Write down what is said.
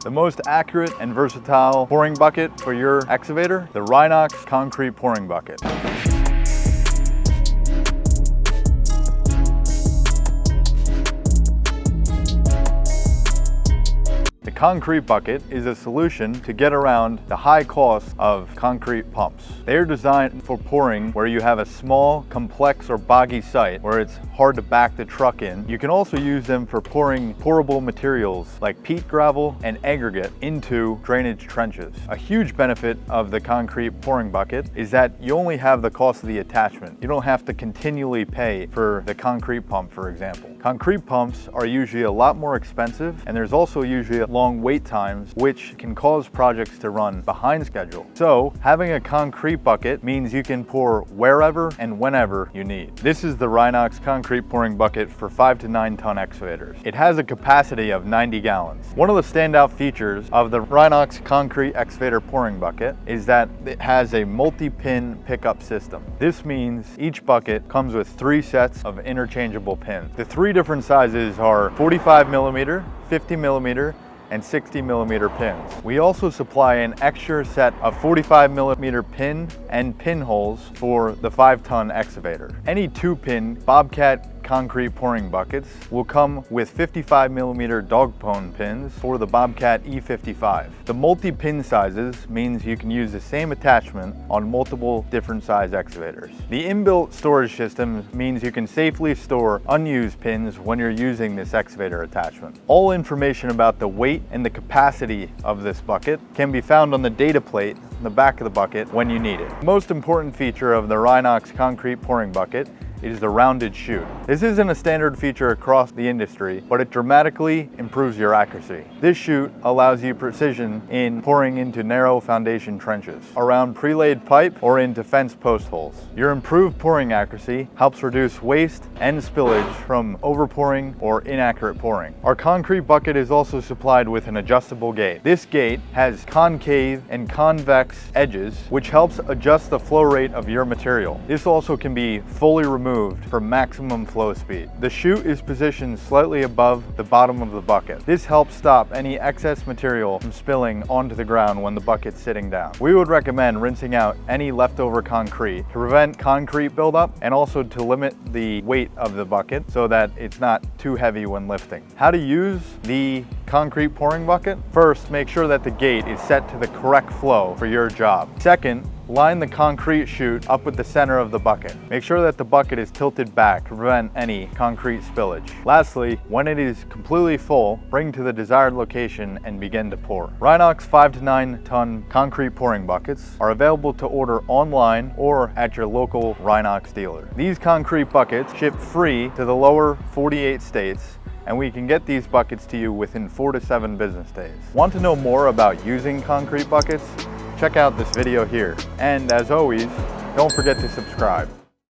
The most accurate and versatile pouring bucket for your excavator, the Rhinox concrete pouring bucket. The concrete bucket is a solution to get around the high cost of concrete pumps. They are designed for pouring where you have a small, complex, or boggy site where it's hard to back the truck in. You can also use them for pouring pourable materials like peat gravel and aggregate into drainage trenches. A huge benefit of the concrete pouring bucket is that you only have the cost of the attachment. You don't have to continually pay for the concrete pump, for example. Concrete pumps are usually a lot more expensive, and there's also usually long wait times, which can cause projects to run behind schedule. So having a concrete bucket means you can pour wherever and whenever you need. This is the Rhinox concrete pouring bucket for 5 to 9 ton excavators. It has a capacity of 90 gallons. One of the standout features of the Rhinox concrete excavator pouring bucket is that it has a multi-pin pickup system. This means each bucket comes with 3 sets of interchangeable pins. The 3 different sizes are 45 millimeter, 50 millimeter, and 60 millimeter pins. We also supply an extra set of 45 millimeter pin and pinholes for the 5 ton excavator. Any 2-pin Bobcat concrete pouring buckets will come with 55 millimeter dog bone pins for the Bobcat E55. The multi-pin sizes means you can use the same attachment on multiple different size excavators. The inbuilt storage system means you can safely store unused pins when you're using this excavator attachment. All information about the weight and the capacity of this bucket can be found on the data plate in the back of the bucket when you need it. The most important feature of the Rhinox concrete pouring bucket is the rounded chute. This isn't a standard feature across the industry, but it dramatically improves your accuracy. This chute allows you precision in pouring into narrow foundation trenches, around pre-laid pipe, or into fence post holes. Your improved pouring accuracy helps reduce waste and spillage from overpouring or inaccurate pouring. Our concrete bucket is also supplied with an adjustable gate. This gate has concave and convex edges, which helps adjust the flow rate of your material. This also can be fully removed for maximum flow speed. The chute is positioned slightly above the bottom of the bucket. This helps stop any excess material from spilling onto the ground when the bucket's sitting down. We would recommend rinsing out any leftover concrete to prevent concrete buildup and also to limit the weight of the bucket so that it's not too heavy when lifting. How to use the concrete pouring bucket? First, make sure that the gate is set to the correct flow for your job. Second, line the concrete chute up with the center of the bucket. Make sure that the bucket is tilted back to prevent any concrete spillage. Lastly, when it is completely full, bring to the desired location and begin to pour. Rhinox 5 to 9 ton concrete pouring buckets are available to order online or at your local Rhinox dealer. These concrete buckets ship free to the lower 48 states, and we can get these buckets to you within 4 to 7 business days. Want to know more about using concrete buckets? Check out this video here. And as always, don't forget to subscribe.